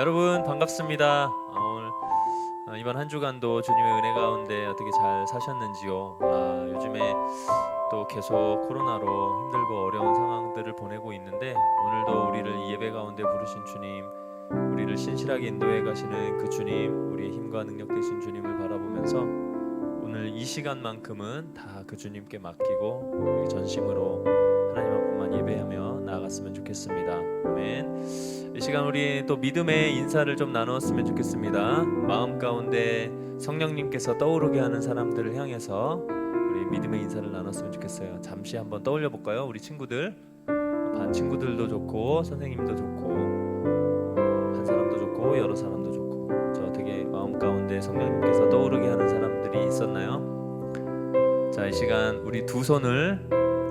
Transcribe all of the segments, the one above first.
여러분 반갑습니다. 오늘 이번 한 주간도 주님의 은혜 가운데 어떻게 잘 사셨는지요? 요즘에 또 계속 코로나로 힘들고 어려운 상황들을 보내고 있는데 오늘도 우리를 이 예배 가운데 부르신 주님, 우리를 신실하게 인도해 가시는 그 주님, 우리의 힘과 능력 되신 주님을 바라보면서 오늘 이 시간만큼은 다 그 주님께 맡기고 우리 전심으로 하나님 앞에만 예배하며 나아갔으면 좋겠습니다. 아멘. 이 시간 우리 또 믿음의 인사를 좀 나누었으면 좋겠습니다. 마음 가운데 성령님께서 떠오르게 하는 사람들을 향해서 우리 믿음의 인사를 나눴으면 좋겠어요. 잠시 한번 떠올려 볼까요? 우리 친구들, 반 친구들도 좋고 선생님도 좋고 한 사람도 좋고 여러 사람도 좋고, 저 되게 마음 가운데 성령님께서 떠오르게 하는 사람들이 있었나요? 자, 이 시간 우리 두 손을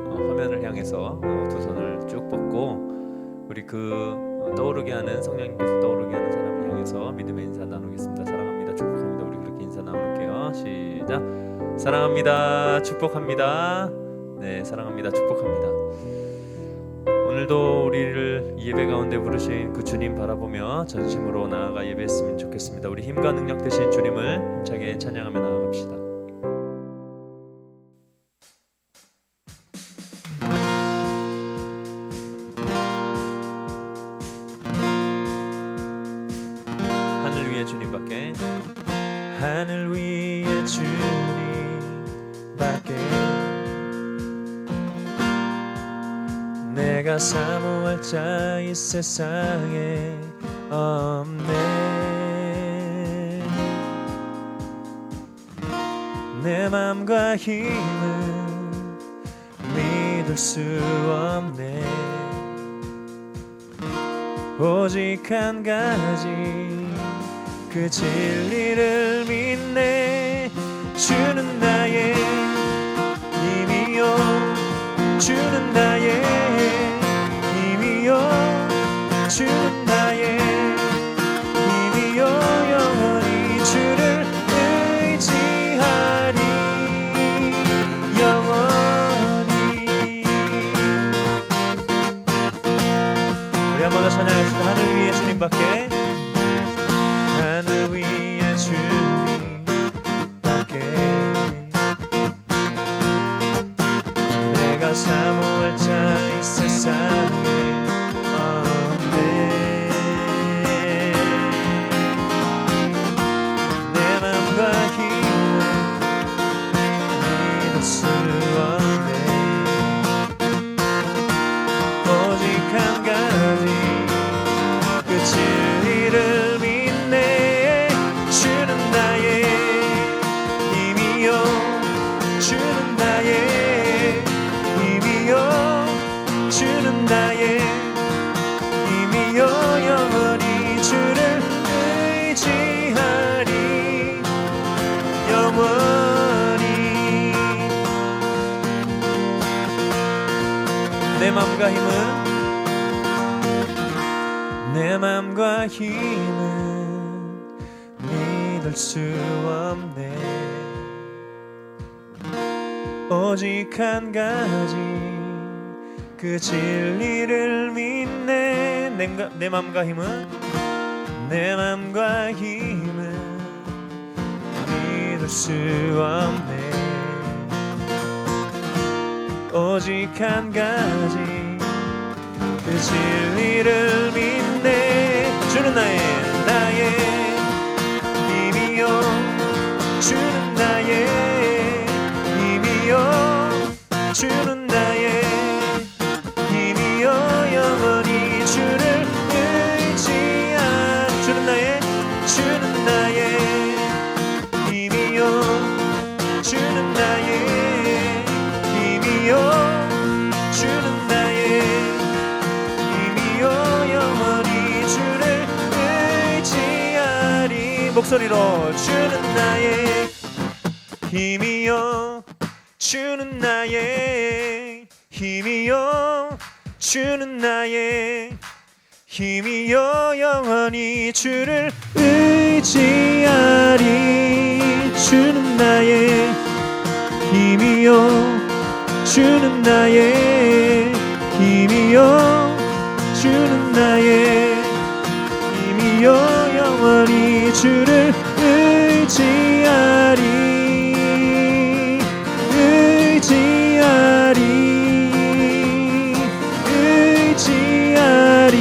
화면을 향해서 두 손을 쭉 뻗고 우리 그 떠오르게 하는 성령님께서 떠오르게 하는 사람을 향해서 믿음의 인사 나누겠습니다. 사랑합니다, 축복합니다. 우리 그렇게 인사 나눌게요. 시작. 사랑합니다, 축복합니다. 네, 사랑합니다, 축복합니다. 오늘도 우리를 예배 가운데 부르신 그 주님 바라보며 전심으로 나아가 예배했으면 좋겠습니다. 우리 힘과 능력 되신 주님을 힘차게 찬양하며 나아갑시다. 하늘 위에 주님밖에, 하늘 위에 주님밖에 내가 사모할 자 이 세상에 없네. 내 맘과 힘은 믿을 수 없네. 오직 한 가지 그 진리를 믿네. 주는 나의 힘이요, 주는 나의 힘이요, 주는 나의 힘이요, 영원히 주를 의지하리, 영원히. 우리 한 번 더 찬양합시다. 하늘 위에 주님밖에, 하늘 위에 주님밖에 내가 사모할 자 이 세상에 없네. 내 맘과 힘은 믿을 수 없네. 오직 한 가지 그 진리를 믿네. 주는 나의 힘이요, 주는 나의 힘이요, 주는 나의 힘이요, 영원히 주를 의지하리, 영원히. 내 맘과 힘은, 내 맘과 힘은 믿을 수 없네. 오직 한 가지 그 진리를 믿네. 내 맘과 힘은, 내 맘과 힘은 믿을 수 없네. 오직 한 가지 그 진리를 믿네. 주는 나의 힘이요, 주는 나의 힘이요, 주는 나의 힘이요, 영원히 주를 의지한, 주는 나의 힘이요, 주는 나의 힘이요, 주는 나의 힘이요, 영원히 주를 의지하리. 목소리로 주는 나의 힘이요, 주는 나의 힘이요, 주는 나의 힘이요, 영원히 주를 의지하리. 주는 나의 힘이요, 주는 나의 힘이요, 주는 나의 힘이요, 주여 영원히 주를 의지하리 의지하리 의지하리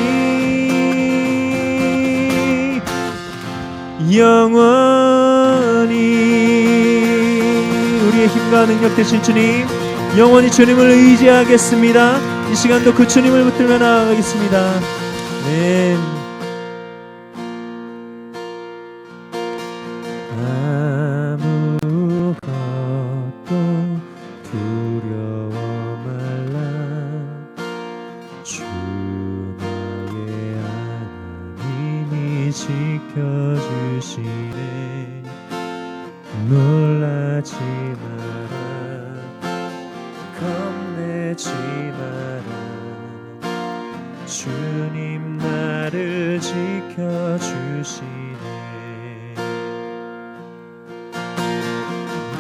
영원히 우리의 힘과 능력 되신 주님, 영원히 주님을 의지하겠습니다. 이 시간도 그 주님을 붙들며 나아가겠습니다. 아멘. 아무것도 두려워 말라. 주 나의 하나님이 지켜주시네. 놀라지 마라, 겁내지 마라. 주님 나를 지켜주시네.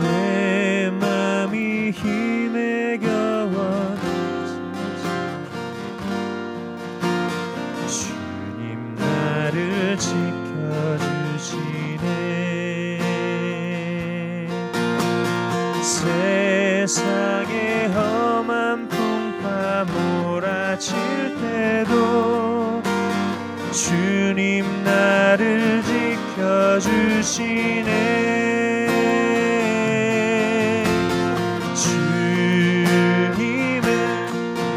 내 맘이 힘에 겨워 주님 나를 지켜주시네. 세상의 험한 풍파 몰아칠 때도 주님 나를 지켜주시네. 주님은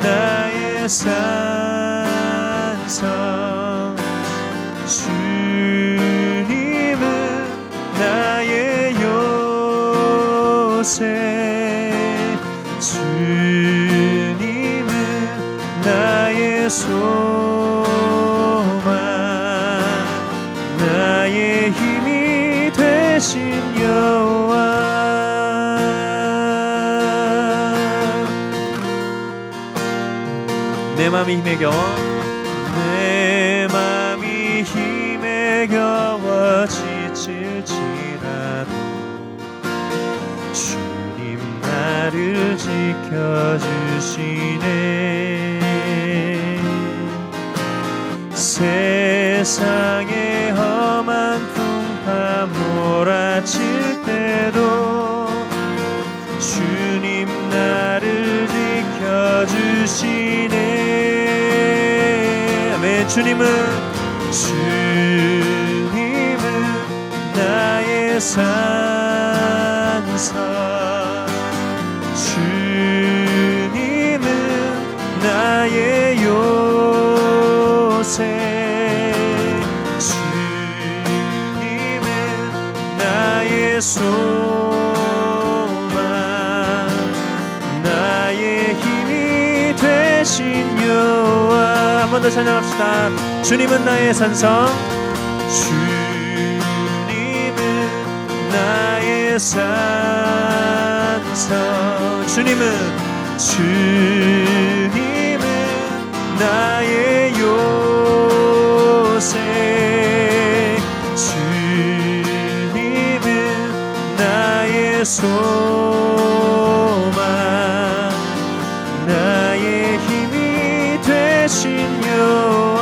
나의 산성, 주님은 나의 요새, 주님은 나의 소망, 나의 힘이 되신 여호와. 내 맘이 힘에 겨워, 내 맘이 힘에 겨워 지칠지라도 주님 나를 지켜주시네. 세상의 험한 풍파 몰아칠 때도 주님 나를 지켜주시네. 아멘. 주님은 나의 산성, 주님은 나의 요새, 주님은 나의 소망, 나의 힘이 되신 여호와. 한 번 더 찬양합시다. 주님은 나의 산성, 주님은 나의 산성, 주님은 나의 요새, 주님은 나의 소망, 나의 힘이 되신 여호와,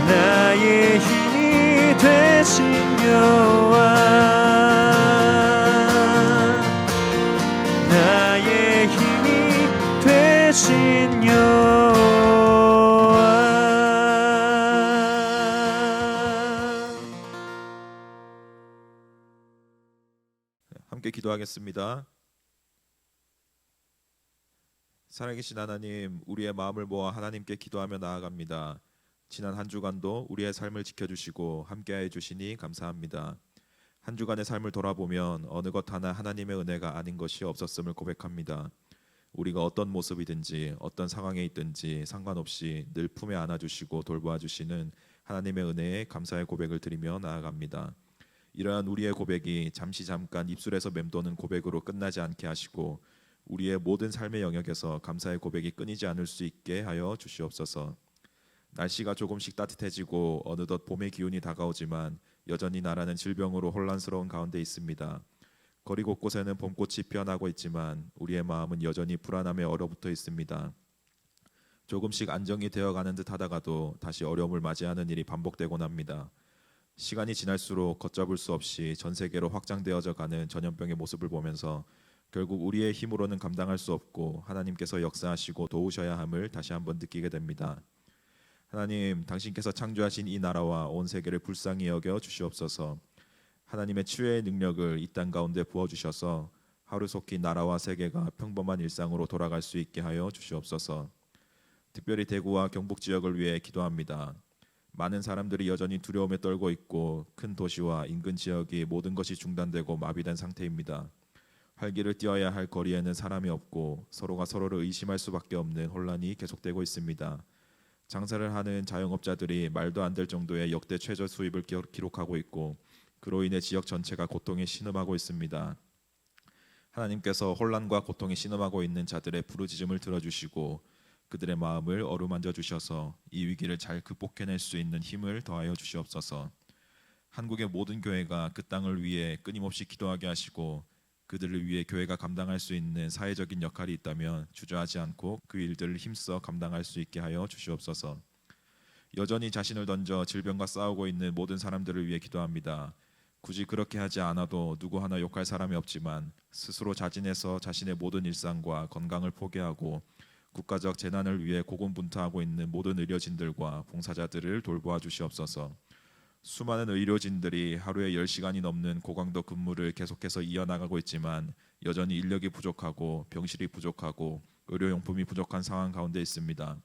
나의 힘이 되신 여호와, 나의 힘이 되신 여호와. 함께 기도하겠습니다. 살아계신 하나님, 우리의 마음을 모아 하나님께 기도하며 나아갑니다. 지난 한 주간도 우리의 삶을 지켜주시고 함께해 주시니 감사합니다. 한 주간의 삶을 돌아보면 어느 것 하나 하나님의 은혜가 아닌 것이 없었음을 고백합니다. 우리가 어떤 모습이든지 어떤 상황에 있든지 상관없이 늘 품에 안아주시고 돌보아 주시는 하나님의 은혜에 감사의 고백을 드리며 나아갑니다. 이러한 우리의 고백이 잠깐 입술에서 맴도는 고백으로 끝나지 않게 하시고 우리의 모든 삶의 영역에서 감사의 고백이 끊이지 않을 수 있게 하여 주시옵소서. 날씨가 조금씩 따뜻해지고 어느덧 봄의 기운이 다가오지만 여전히 나라는 질병으로 혼란스러운 가운데 있습니다. 거리 곳곳에는 봄꽃이 피어나고 있지만 우리의 마음은 여전히 불안함에 얼어붙어 있습니다. 조금씩 안정이 되어가는 듯하다가도 다시 어려움을 맞이하는 일이 반복되곤 합니다. 시간이 지날수록 걷잡을 수 없이 전 세계로 확장되어져 가는 전염병의 모습을 보면서 결국 우리의 힘으로는 감당할 수 없고 하나님께서 역사하시고 도우셔야 함을 다시 한번 느끼게 됩니다. 하나님, 당신께서 창조하신 이 나라와 온 세계를 불쌍히 여겨 주시옵소서. 하나님의 치유의 능력을 이 땅 가운데 부어 주셔서 하루속히 나라와 세계가 평범한 일상으로 돌아갈 수 있게 하여 주시옵소서. 특별히 대구와 경북 지역을 위해 기도합니다. 많은 사람들이 여전히 두려움에 떨고 있고 큰 도시와 인근 지역이 모든 것이 중단되고 마비된 상태입니다. 활기를 띄어야 할 거리에는 사람이 없고 서로가 서로를 의심할 수밖에 없는 혼란이 계속되고 있습니다. 장사를 하는 자영업자들이 말도 안 될 정도의 역대 최저 수입을 기록하고 있고 그로 인해 지역 전체가 고통에 신음하고 있습니다. 하나님께서 혼란과 고통에 신음하고 있는 자들의 부르짖음을 들어주시고 그들의 마음을 어루만져 주셔서 이 위기를 잘 극복해낼 수 있는 힘을 더하여 주시옵소서. 한국의 모든 교회가 그 땅을 위해 끊임없이 기도하게 하시고 그들을 위해 교회가 감당할 수 있는 사회적인 역할이 있다면 주저하지 않고 그 일들을 힘써 감당할 수 있게 하여 주시옵소서. 여전히 자신을 던져 질병과 싸우고 있는 모든 사람들을 위해 기도합니다. 굳이 그렇게 하지 않아도 누구 하나 욕할 사람이 없지만 스스로 자진해서 자신의 모든 일상과 건강을 포기하고 국가적 재난을 위해 고군분투하고 있는 모든 의료진들과 봉사자들을 돌보아 주시옵소서. 수많은 의료진들이 하루에 10시간이 넘는 고강도 근무를 계속해서 이어나가고 있지만 여전히 인력이 부족하고 병실이 부족하고 의료용품이 부족한 상황 가운데 있습니다.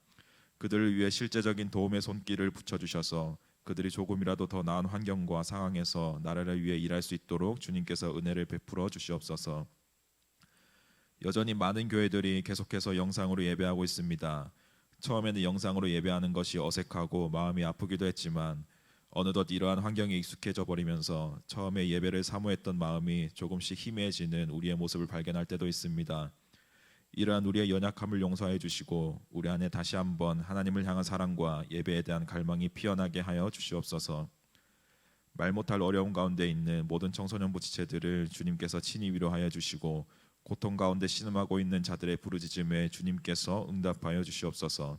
그들을 위해 실제적인 도움의 손길을 붙여주셔서 그들이 조금이라도 더 나은 환경과 상황에서 나라를 위해 일할 수 있도록 주님께서 은혜를 베풀어 주시옵소서. 여전히 많은 교회들이 계속해서 영상으로 예배하고 있습니다. 처음에는 영상으로 예배하는 것이 어색하고 마음이 아프기도 했지만 어느덧 이러한 환경에 익숙해져 버리면서 처음에 예배를 사모했던 마음이 조금씩 희미해지는 우리의 모습을 발견할 때도 있습니다. 이러한 우리의 연약함을 용서해 주시고 우리 안에 다시 한번 하나님을 향한 사랑과 예배에 대한 갈망이 피어나게 하여 주시옵소서. 말 못할 어려움 가운데 있는 모든 청소년부 지체들을 주님께서 친히 위로하여 주시고 고통 가운데 신음하고 있는 자들의 부르짖음에 주님께서 응답하여 주시옵소서.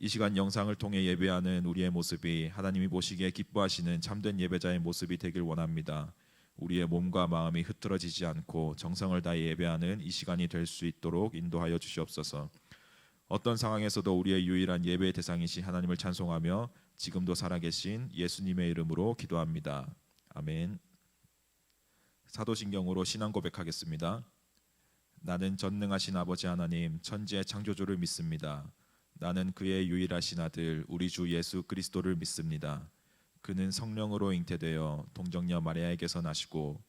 이 시간 영상을 통해 예배하는 우리의 모습이 하나님이 보시기에 기뻐하시는 참된 예배자의 모습이 되길 원합니다. 우리의 몸과 마음이 흐트러지지 않고 정성을 다해 예배하는 이 시간이 될 수 있도록 인도하여 주시옵소서. 어떤 상황에서도 우리의 유일한 예배의 대상이신 하나님을 찬송하며 지금도 살아계신 예수님의 이름으로 기도합니다. 아멘. 사도신경으로 신앙 고백하겠습니다. 나는 전능하신 아버지 하나님 천지의 창조주를 믿습니다. 나는 그의 유일하신 아들 우리 주 예수 그리스도를 믿습니다. 그는 성령으로 잉태되어 동정녀 마리아에게서 나시고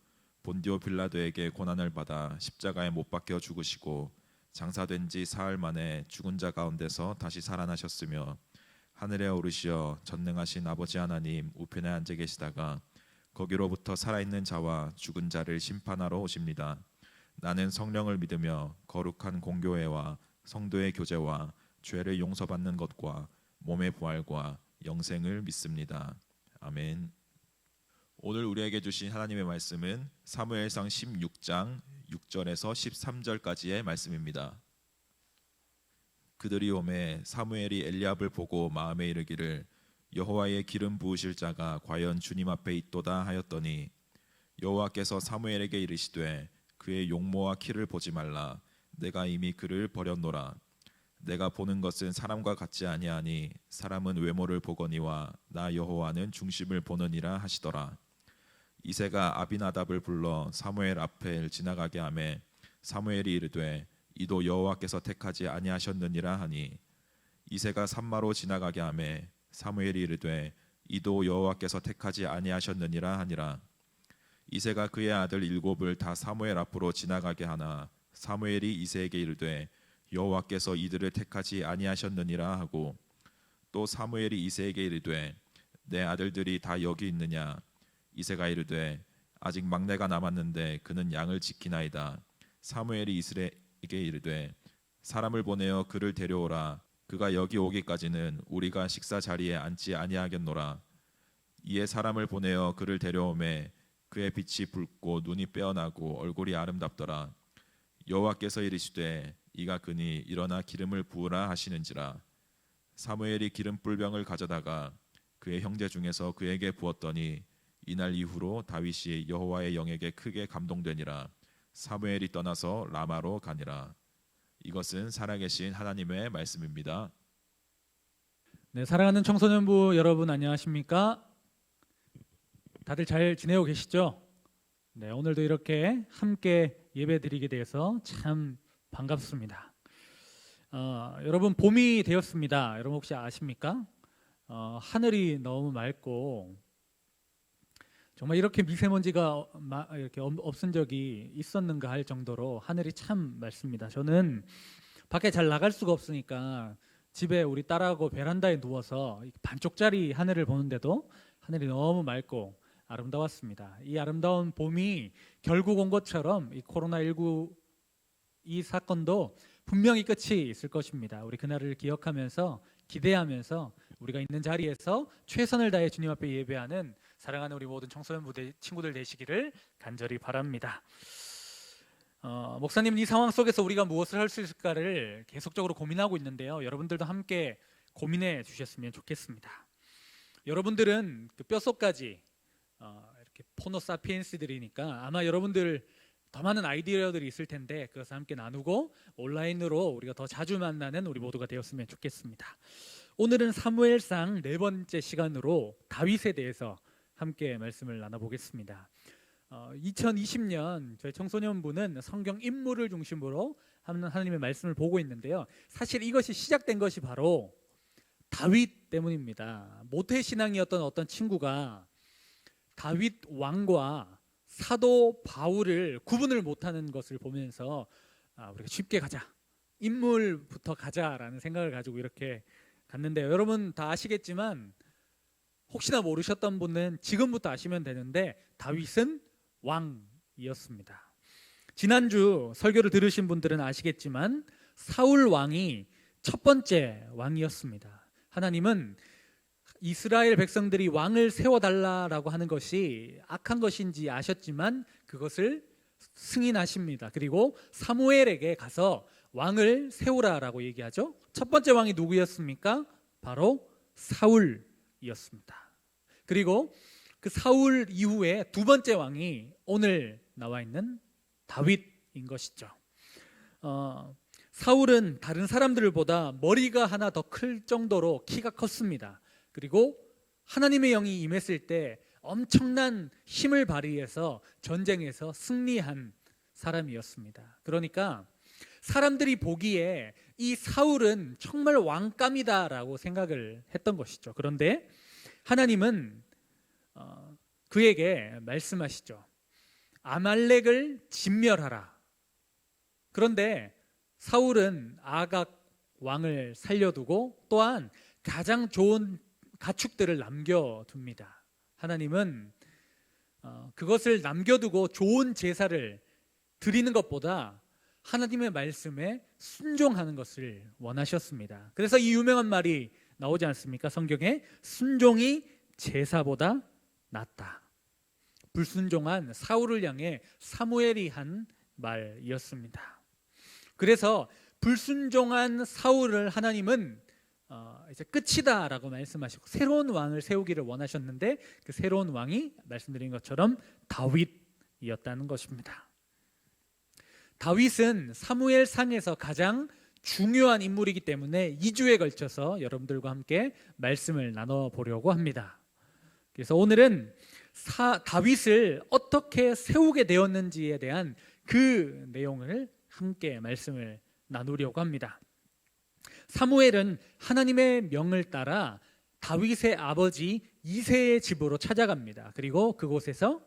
본디오 빌라도에게 고난을 받아 십자가에 못 박혀 죽으시고 장사된 지 사흘 만에 죽은 자 가운데서 다시 살아나셨으며 하늘에 오르시어 전능하신 아버지 하나님 우편에 앉아 계시다가 거기로부터 살아있는 자와 죽은 자를 심판하러 오십니다. 나는 성령을 믿으며 거룩한 공교회와 성도의 교제와 죄를 용서받는 것과 몸의 부활과 영생을 믿습니다. 아멘. 오늘 우리에게 주신 하나님의 말씀은 사무엘상 16장 6절에서 13절까지의 말씀입니다. 그들이 오매 사무엘이 엘리압을 보고 마음에 이르기를 여호와의 기름 부으실 자가 과연 주님 앞에 있도다 하였더니 여호와께서 사무엘에게 이르시되 그의 용모와 키를 보지 말라. 내가 이미 그를 버렸노라. 내가 보는 것은 사람과 같지 아니하니 사람은 외모를 보거니와 나 여호와는 중심을 보느니라 하시더라. 이새가 아비나답을 불러 사무엘 앞에 지나가게 하매 사무엘이 이르되 이도 여호와께서 택하지 아니하셨느니라 하니 이새가 산마로 지나가게 하매 사무엘이 이르되 이도 여호와께서 택하지 아니하셨느니라 하니라. 이새가 그의 아들 7을 다 사무엘 앞으로 지나가게 하나 사무엘이 이새에게 이르되 여호와께서 이들을 택하지 아니하셨느니라 하고 또 사무엘이 이새에게 이르되 내 아들들이 다 여기 있느냐. 이새가 이르되 아직 막내가 남았는데 그는 양을 지키나이다. 사무엘이 이스라엘에게 이르되 사람을 보내어 그를 데려오라. 그가 여기 오기까지는 우리가 식사 자리에 앉지 아니하겠노라. 이에 사람을 보내어 그를 데려오매 그의 빛이 붉고 눈이 빼어나고 얼굴이 아름답더라. 여호와께서 이르시되 이가 그니 일어나 기름을 부으라 하시는지라. 사무엘이 기름 뿔병을 가져다가 그의 형제 중에서 그에게 부었더니 이날 이후로 다윗이 여호와의 영에게 크게 감동되니라. 사무엘이 떠나서 라마로 가니라. 이것은 살아계신 하나님의 말씀입니다. 네, 사랑하는 청소년부 여러분 안녕하십니까? 다들 잘 지내고 계시죠? 네, 오늘도 이렇게 함께 예배드리게 돼서 참 반갑습니다. 여러분 봄이 되었습니다. 여러분 혹시 아십니까? 하늘이 너무 맑고 정말 이렇게 미세먼지가 이렇게 없은 적이 있었는가 할 정도로 하늘이 참 맑습니다. 저는 밖에 잘 나갈 수가 없으니까 집에 우리 딸하고 베란다에 누워서 반쪽짜리 하늘을 보는데도 하늘이 너무 맑고 아름다웠습니다. 이 아름다운 봄이 결국 온 것처럼 이 코로나19 이 사건도 분명히 끝이 있을 것입니다. 우리 그날을 기억하면서 기대하면서 우리가 있는 자리에서 최선을 다해 주님 앞에 예배하는 사랑하는 우리 모든 청소년 친구들 되시기를 간절히 바랍니다. 목사님은 이 상황 속에서 우리가 무엇을 할 수 있을까를 계속적으로 고민하고 있는데요. 여러분들도 함께 고민해 주셨으면 좋겠습니다. 여러분들은 그 뼛속까지 이렇게 포노사피엔스들이니까 아마 여러분들 더 많은 아이디어들이 있을 텐데 그것을 함께 나누고 온라인으로 우리가 더 자주 만나는 우리 모두가 되었으면 좋겠습니다. 오늘은 사무엘상 4번째 시간으로 다윗에 대해서 함께 말씀을 나눠보겠습니다. 2020년 저희 청소년부는 성경 인물을 중심으로 하나님의 말씀을 보고 있는데요. 사실 이것이 시작된 것이 바로 다윗 때문입니다. 모태신앙이었던 어떤 친구가 다윗 왕과 사도 바울을 구분을 못하는 것을 보면서 우리가 쉽게 가자, 인물부터 가자라는 생각을 가지고 이렇게 갔는데요. 여러분 다 아시겠지만 혹시나 모르셨던 분은 지금부터 아시면 되는데 다윗은 왕이었습니다. 지난주 설교를 들으신 분들은 아시겠지만 사울 왕이 첫 번째 왕이었습니다. 하나님은 이스라엘 백성들이 왕을 세워달라라고 하는 것이 악한 것인지 아셨지만 그것을 승인하십니다. 그리고 사무엘에게 가서 왕을 세우라라고 얘기하죠. 첫 번째 왕이 누구였습니까? 바로 사울이었습니다. 그리고 그 사울 이후에 두 번째 왕이 오늘 나와 있는 다윗인 것이죠. 사울은 다른 사람들보다 머리가 하나 더 클 정도로 키가 컸습니다. 그리고 하나님의 영이 임했을 때 엄청난 힘을 발휘해서 전쟁에서 승리한 사람이었습니다. 그러니까 사람들이 보기에 이 사울은 정말 왕감이다라고 생각을 했던 것이죠. 그런데 하나님은 그에게 말씀하시죠. 아말렉을 진멸하라. 그런데 사울은 아각 왕을 살려두고 또한 가장 좋은 가축들을 남겨둡니다. 하나님은 그것을 남겨두고 좋은 제사를 드리는 것보다 하나님의 말씀에 순종하는 것을 원하셨습니다. 그래서 이 유명한 말이 나오지 않습니까? 성경에 순종이 제사보다 낫다. 불순종한 사울을 향해 사무엘이 한 말이었습니다. 그래서 불순종한 사울을 하나님은 이제 끝이다라고 말씀하시고 새로운 왕을 세우기를 원하셨는데 그 새로운 왕이 말씀드린 것처럼 다윗이었다는 것입니다. 다윗은 사무엘상에서 가장 중요한 인물이기 때문에 2주에 걸쳐서 여러분들과 함께 말씀을 나눠보려고 합니다. 그래서 오늘은 다윗을 어떻게 세우게 되었는지에 대한 그 내용을 함께 말씀을 나누려고 합니다. 사무엘은 하나님의 명을 따라 다윗의 아버지 이새의 집으로 찾아갑니다. 그리고 그곳에서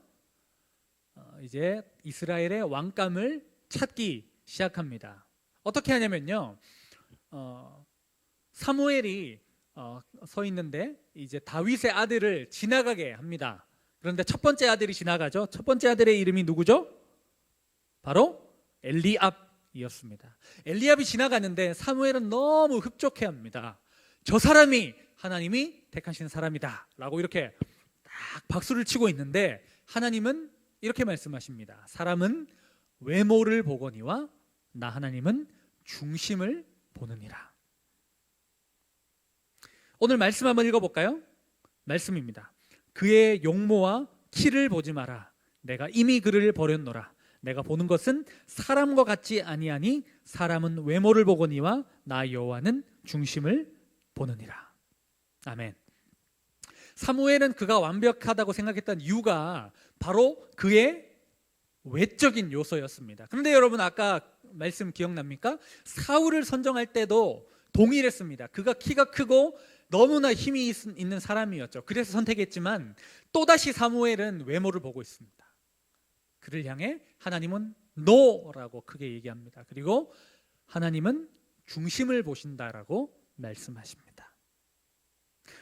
이제 이스라엘의 왕감을 찾기 시작합니다. 어떻게 하냐면요, 사무엘이 서 있는데 이제 다윗의 아들을 지나가게 합니다. 그런데 첫 번째 아들이 지나가죠. 첫 번째 아들의 이름이 누구죠? 바로 엘리압이었습니다. 엘리압이 지나가는데 사무엘은 너무 흡족해합니다. 저 사람이 하나님이 택하신 사람이다 라고 이렇게 딱 박수를 치고 있는데 하나님은 이렇게 말씀하십니다. 사람은 외모를 보거니와 나 하나님은 중심을 보느니라. 오늘 말씀 한번 읽어볼까요? 말씀입니다. 그의 용모와 키를 보지 마라. 내가 이미 그를 버렸노라. 내가 보는 것은 사람과 같지 아니하니 사람은 외모를 보거니와 나 여호와는 중심을 보느니라. 아멘. 사무엘은 그가 완벽하다고 생각했던 이유가 바로 그의 외적인 요소였습니다. 그런데 여러분 아까 말씀 기억납니까? 사울을 선정할 때도 동일했습니다. 그가 키가 크고 너무나 힘이 있는 사람이었죠. 그래서 선택했지만 또다시 사무엘은 외모를 보고 있습니다. 그를 향해 하나님은 노라고 크게 얘기합니다. 그리고 하나님은 중심을 보신다라고 말씀하십니다.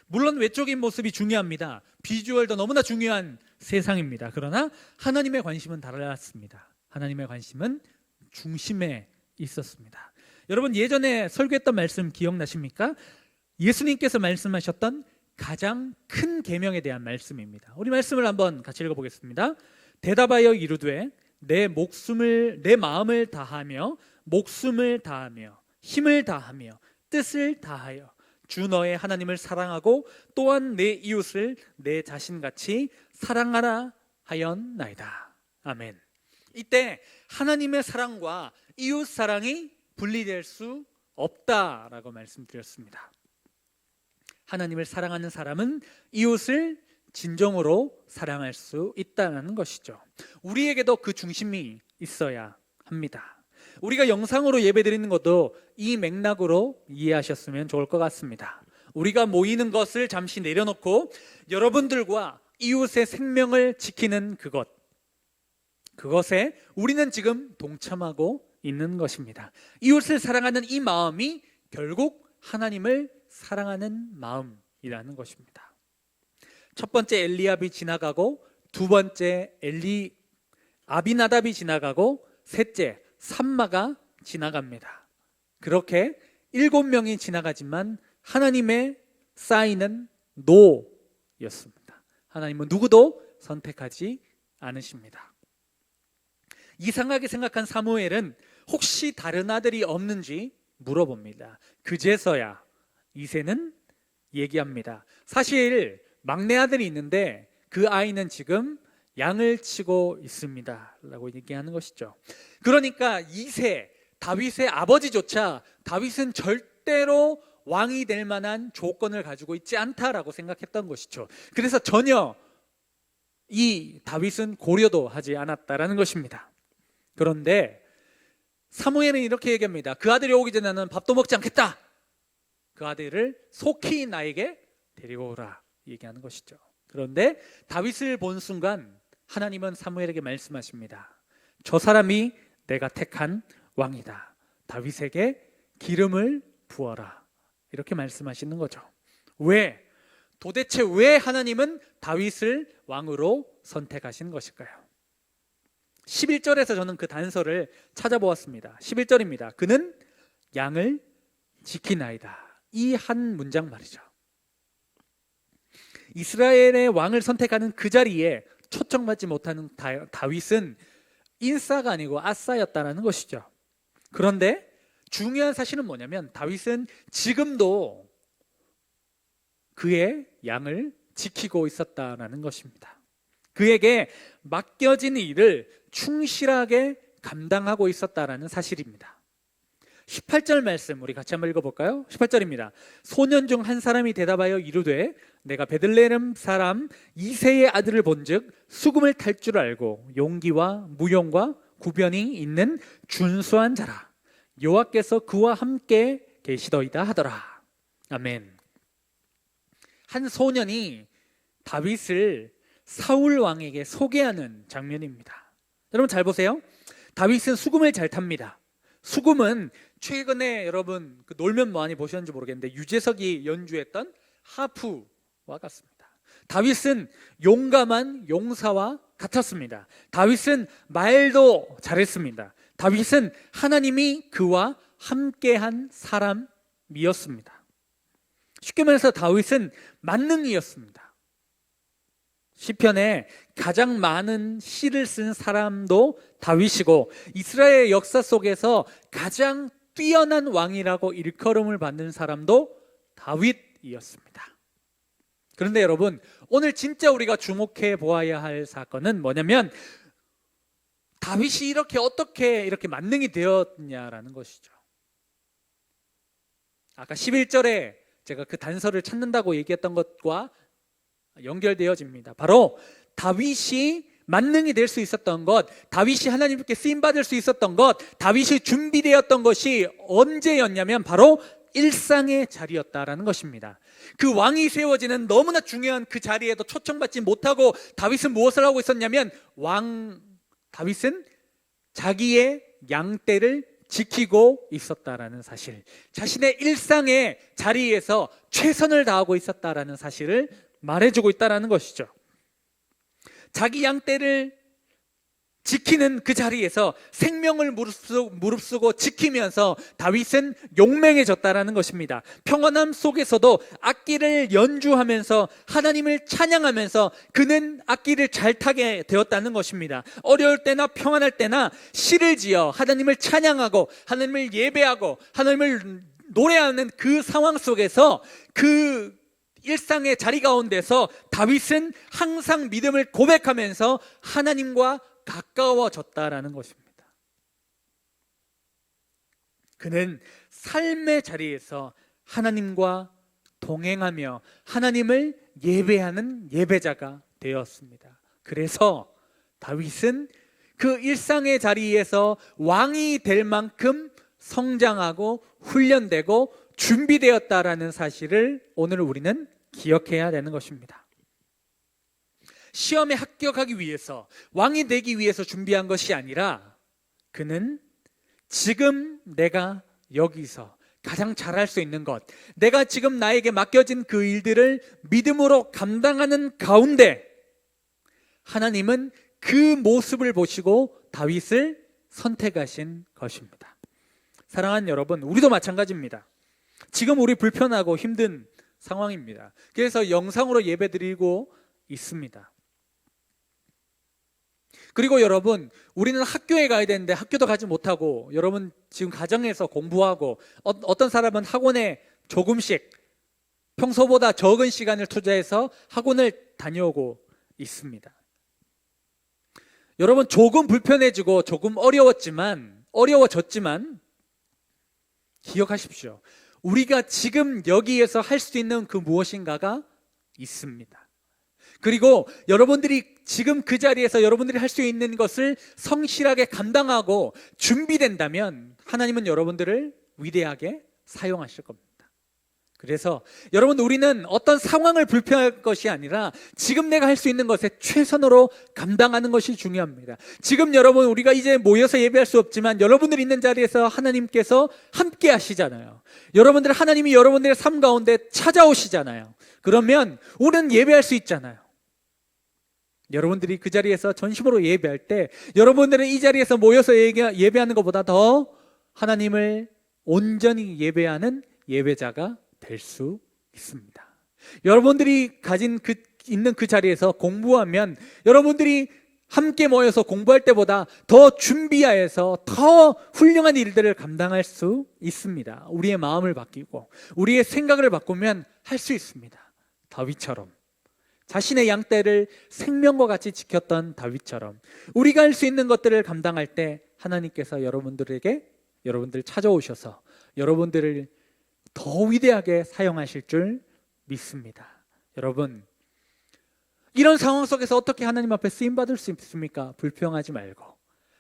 물론 외적인 모습이 중요합니다. 비주얼도 너무나 중요한 세상입니다. 그러나 하나님의 관심은 달랐습니다. 하나님의 관심은 중심에 있었습니다. 여러분 예전에 설교했던 말씀 기억나십니까? 예수님께서 말씀하셨던 가장 큰 계명에 대한 말씀입니다. 우리 말씀을 한번 같이 읽어보겠습니다. 대답하여 이르되 내 마음을 다하며 목숨을 다하며 힘을 다하며 뜻을 다하여 주 너의 하나님을 사랑하고 또한 내 이웃을 내 자신같이 사랑하라 하였나이다. 아멘. 이때 하나님의 사랑과 이웃 사랑이 분리될 수 없다라고 말씀드렸습니다. 하나님을 사랑하는 사람은 이웃을 진정으로 사랑할 수 있다는 것이죠. 우리에게도 그 중심이 있어야 합니다. 우리가 영상으로 예배드리는 것도 이 맥락으로 이해하셨으면 좋을 것 같습니다. 우리가 모이는 것을 잠시 내려놓고 여러분들과 이웃의 생명을 지키는 그것에 우리는 지금 동참하고 있는 것입니다. 이웃을 사랑하는 이 마음이 결국 하나님을 사랑하는 마음이라는 것입니다. 첫 번째 엘리압이 지나가고 두 번째 아비나답이 지나가고 셋째 삼마가 지나갑니다. 그렇게 7명이 지나가지만 하나님의 사인은 노였습니다. 하나님은 누구도 선택하지 않으십니다. 이상하게 생각한 사무엘은 혹시 다른 아들이 없는지 물어봅니다. 그제서야 이새는 얘기합니다. 사실 막내 아들이 있는데 그 아이는 지금 양을 치고 있습니다 라고 얘기하는 것이죠. 그러니까 이새 다윗의 아버지조차 다윗은 절대로 왕이 될 만한 조건을 가지고 있지 않다라고 생각했던 것이죠. 그래서 전혀 이 다윗은 고려도 하지 않았다라는 것입니다. 그런데 사무엘은 이렇게 얘기합니다. 그 아들이 오기 전에 나는 밥도 먹지 않겠다. 그 아들을 속히 나에게 데리고 오라 얘기하는 것이죠. 그런데 다윗을 본 순간 하나님은 사무엘에게 말씀하십니다. 저 사람이 내가 택한 왕이다. 다윗에게 기름을 부어라. 이렇게 말씀하시는 거죠. 도대체 왜 하나님은 다윗을 왕으로 선택하신 것일까요? 11절에서 저는 그 단서를 찾아보았습니다. 11절입니다. 그는 양을 지키나이다. 이 한 문장 말이죠. 이스라엘의 왕을 선택하는 그 자리에 초청받지 못하는 다윗은 인싸가 아니고 아싸였다는 것이죠. 그런데 중요한 사실은 뭐냐면 다윗은 지금도 그의 양을 지키고 있었다는 것입니다. 그에게 맡겨진 일을 충실하게 감당하고 있었다는 사실입니다. 18절 말씀 우리 같이 한번 읽어볼까요? 18절입니다. 소년 중 한 사람이 대답하여 이르되 내가 베들레헴 사람 이새의 아들을 본즉 수금을 탈 줄 알고 용기와 무용과 구변이 있는 준수한 자라. 여호와께서 그와 함께 계시더이다 하더라. 아멘. 한 소년이 다윗을 사울 왕에게 소개하는 장면입니다. 여러분 잘 보세요. 다윗은 수금을 잘 탑니다. 수금은 최근에 여러분 놀면 많이 보셨는지 모르겠는데 유재석이 연주했던 하프와 같습니다. 다윗은 용감한 용사와 같았습니다. 다윗은 말도 잘했습니다. 다윗은 하나님이 그와 함께한 사람이었습니다. 쉽게 말해서 다윗은 만능이었습니다. 시편에 가장 많은 시를 쓴 사람도 다윗이고 이스라엘 역사 속에서 가장 뛰어난 왕이라고 일컬음을 받는 사람도 다윗이었습니다. 그런데 여러분, 오늘 진짜 우리가 주목해 보아야 할 사건은 뭐냐면 다윗이 어떻게 이렇게 만능이 되었냐라는 것이죠. 아까 11절에 제가 그 단서를 찾는다고 얘기했던 것과 연결되어집니다. 바로 다윗이 만능이 될 수 있었던 것, 다윗이 하나님께 쓰임받을 수 있었던 것, 다윗이 준비되었던 것이 언제였냐면 바로 일상의 자리였다라는 것입니다. 그 왕이 세워지는 너무나 중요한 그 자리에도 초청받지 못하고 다윗은 무엇을 하고 있었냐면 다윗은 자기의 양떼를 지키고 있었다라는 사실, 자신의 일상의 자리에서 최선을 다하고 있었다라는 사실을 말해주고 있다라는 것이죠. 자기 양떼를 지키는 그 자리에서 생명을 무릅쓰고 지키면서 다윗은 용맹해졌다라는 것입니다. 평안함 속에서도 악기를 연주하면서 하나님을 찬양하면서 그는 악기를 잘 타게 되었다는 것입니다. 어려울 때나 평안할 때나 시를 지어 하나님을 찬양하고 하나님을 예배하고 하나님을 노래하는 그 상황 속에서 그 일상의 자리 가운데서 다윗은 항상 믿음을 고백하면서 하나님과 가까워졌다라는 것입니다. 그는 삶의 자리에서 하나님과 동행하며 하나님을 예배하는 예배자가 되었습니다. 그래서 다윗은 그 일상의 자리에서 왕이 될 만큼 성장하고 훈련되고 준비되었다라는 사실을 오늘 우리는 기억해야 되는 것입니다. 시험에 합격하기 위해서, 왕이 되기 위해서 준비한 것이 아니라 그는 지금 내가 여기서 가장 잘할 수 있는 것, 내가 지금 나에게 맡겨진 그 일들을 믿음으로 감당하는 가운데 하나님은 그 모습을 보시고 다윗을 선택하신 것입니다. 사랑하는 여러분, 우리도 마찬가지입니다. 지금 우리 불편하고 힘든 상황입니다. 그래서 영상으로 예배드리고 있습니다. 그리고 여러분, 우리는 학교에 가야 되는데 학교도 가지 못하고, 여러분 지금 가정에서 공부하고, 어떤 사람은 학원에 조금씩 평소보다 적은 시간을 투자해서 학원을 다녀오고 있습니다. 여러분, 조금 불편해지고 조금 어려워졌지만 기억하십시오. 우리가 지금 여기에서 할 수 있는 그 무엇인가가 있습니다. 그리고 여러분들이 지금 그 자리에서 여러분들이 할 수 있는 것을 성실하게 감당하고 준비된다면 하나님은 여러분들을 위대하게 사용하실 겁니다. 그래서 여러분, 우리는 어떤 상황을 불편할 것이 아니라 지금 내가 할 수 있는 것에 최선으로 감당하는 것이 중요합니다. 지금 여러분, 우리가 이제 모여서 예배할 수 없지만 여러분들 있는 자리에서 하나님께서 함께 하시잖아요. 하나님이 여러분들의 삶 가운데 찾아오시잖아요. 그러면 우리는 예배할 수 있잖아요. 여러분들이 그 자리에서 전심으로 예배할 때 여러분들은 이 자리에서 모여서 예배하는 것보다 더 하나님을 온전히 예배하는 예배자가 될 수 있습니다. 여러분들이 있는 그 자리에서 공부하면 여러분들이 함께 모여서 공부할 때보다 더 준비하여서 더 훌륭한 일들을 감당할 수 있습니다. 우리의 마음을 바뀌고 우리의 생각을 바꾸면 할 수 있습니다. 다윗처럼, 자신의 양떼를 생명과 같이 지켰던 다윗처럼 우리가 할 수 있는 것들을 감당할 때 하나님께서 여러분들 찾아오셔서 여러분들을 더 위대하게 사용하실 줄 믿습니다. 여러분, 이런 상황 속에서 어떻게 하나님 앞에 쓰임받을 수 있습니까? 불평하지 말고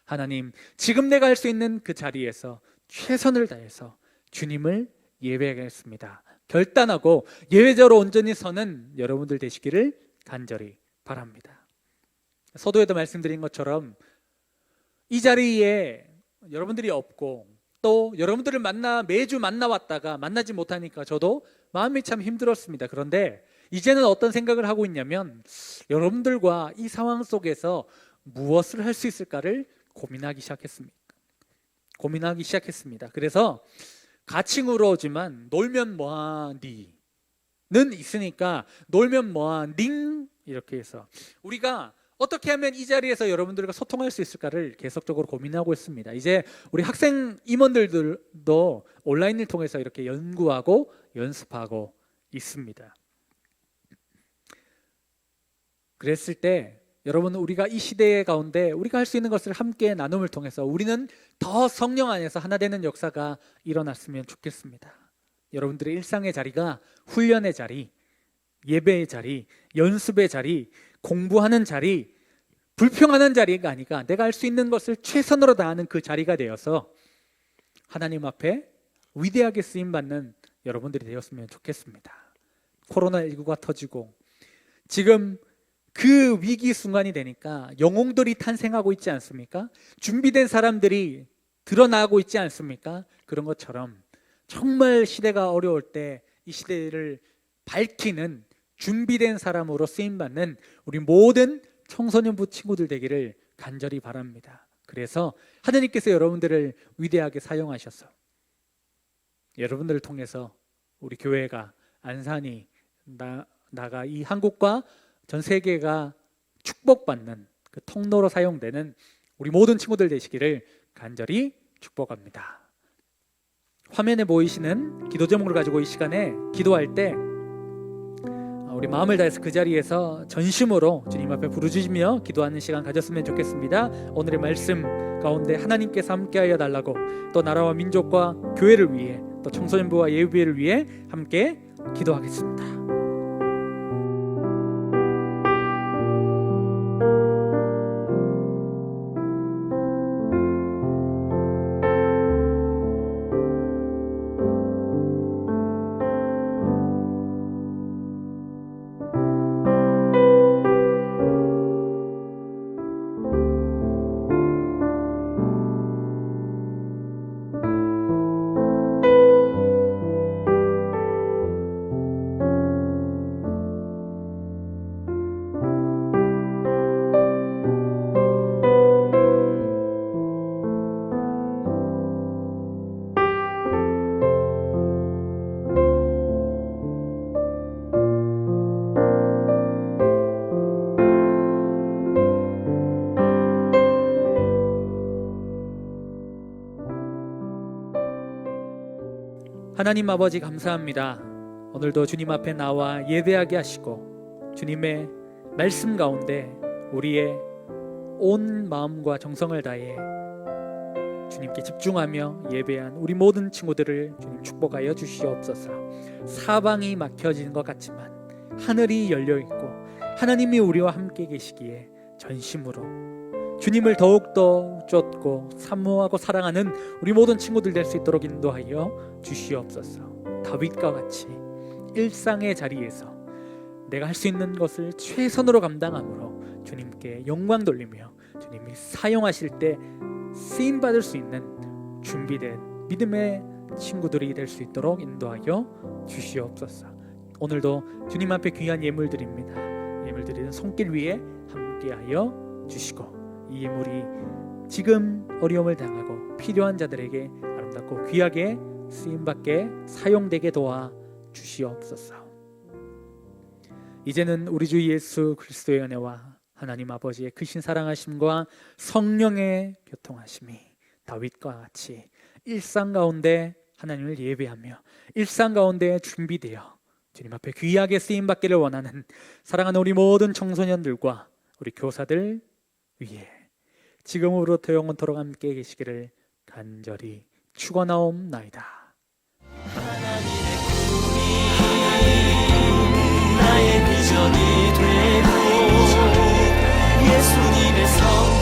하나님, 지금 내가 할 수 있는 그 자리에서 최선을 다해서 주님을 예배하겠습니다. 결단하고 예배자로 온전히 서는 여러분들 되시기를 간절히 바랍니다. 서두에도 말씀드린 것처럼 이 자리에 여러분들이 없고 또 여러분들을 매주 만나왔다가 만나지 못하니까 저도 마음이 참 힘들었습니다. 그런데 이제는 어떤 생각을 하고 있냐면 여러분들과 이 상황 속에서 무엇을 할 수 있을까를 고민하기 시작했습니다. 그래서 가칭으로지만 놀면 뭐하니는 있으니까 놀면 뭐하닝 이렇게 해서 우리가 어떻게 하면 이 자리에서 여러분들과 소통할 수 있을까를 계속적으로 고민하고 있습니다. 이제 우리 학생 임원들도 온라인을 통해서 이렇게 연구하고 연습하고 있습니다. 그랬을 때 여러분, 우리가 이 시대 가운데 우리가 할 수 있는 것을 함께 나눔을 통해서 우리는 더 성령 안에서 하나 되는 역사가 일어났으면 좋겠습니다. 여러분들의 일상의 자리가 훈련의 자리, 예배의 자리, 연습의 자리, 공부하는 자리, 불평하는 자리가 아니라 내가 할 수 있는 것을 최선으로 다하는 그 자리가 되어서 하나님 앞에 위대하게 쓰임받는 여러분들이 되었으면 좋겠습니다. 코로나19가 터지고 지금 그 위기 순간이 되니까 영웅들이 탄생하고 있지 않습니까? 준비된 사람들이 드러나고 있지 않습니까? 그런 것처럼 정말 시대가 어려울 때 이 시대를 밝히는 준비된 사람으로 쓰임받는 우리 모든 청소년부 친구들 되기를 간절히 바랍니다. 그래서 하나님께서 여러분들을 위대하게 사용하셔서 여러분들을 통해서 우리 교회가, 안산이, 나가 이 한국과 전 세계가 축복받는 그 통로로 사용되는 우리 모든 친구들 되시기를 간절히 축복합니다. 화면에 보이시는 기도 제목을 가지고 이 시간에 기도할 때 우리 마음을 다해서 그 자리에서 전심으로 주님 앞에 부르짖으며 기도하는 시간 가졌으면 좋겠습니다. 오늘의 말씀 가운데 하나님께서 함께하여 달라고, 또 나라와 민족과 교회를 위해, 또 청소년부와 예비를 위해 함께 기도하겠습니다. 하나님 아버지, 감사합니다. 오늘도 주님 앞에 나와 예배하게 하시고 주님의 말씀 가운데 우리의 온 마음과 정성을 다해 주님께 집중하며 예배한 우리 모든 친구들을 주님 축복하여 주시옵소서. 사방이 막혀진 것 같지만 하늘이 열려있고 하나님이 우리와 함께 계시기에 전심으로 주님을 더욱더 쫓고 사모하고 사랑하는 우리 모든 친구들 될 수 있도록 인도하여 주시옵소서. 다윗과 같이 일상의 자리에서 내가 할 수 있는 것을 최선으로 감당함으로 주님께 영광 돌리며 주님이 사용하실 때 쓰임받을 수 있는 준비된 믿음의 친구들이 될 수 있도록 인도하여 주시옵소서. 오늘도 주님 앞에 귀한 예물 드립니다. 예물 드리는 손길 위에 함께하여 주시고 이 예물이 지금 어려움을 당하고 필요한 자들에게 아름답고 귀하게 쓰임받게 사용되게 도와 주시옵소서. 이제는 우리 주 예수 그리스도의 은혜와 하나님 아버지의 크신 사랑하심과 성령의 교통하심이 다윗과 같이 일상 가운데 하나님을 예배하며 일상 가운데 준비되어 주님 앞에 귀하게 쓰임받기를 원하는 사랑하는 우리 모든 청소년들과 우리 교사들 위해 지금으로부터 영원토록 함께 계시기를 간절히 축원하옵나이다. 하나님의 꿈이 나의 비전이 되고 예수님의 성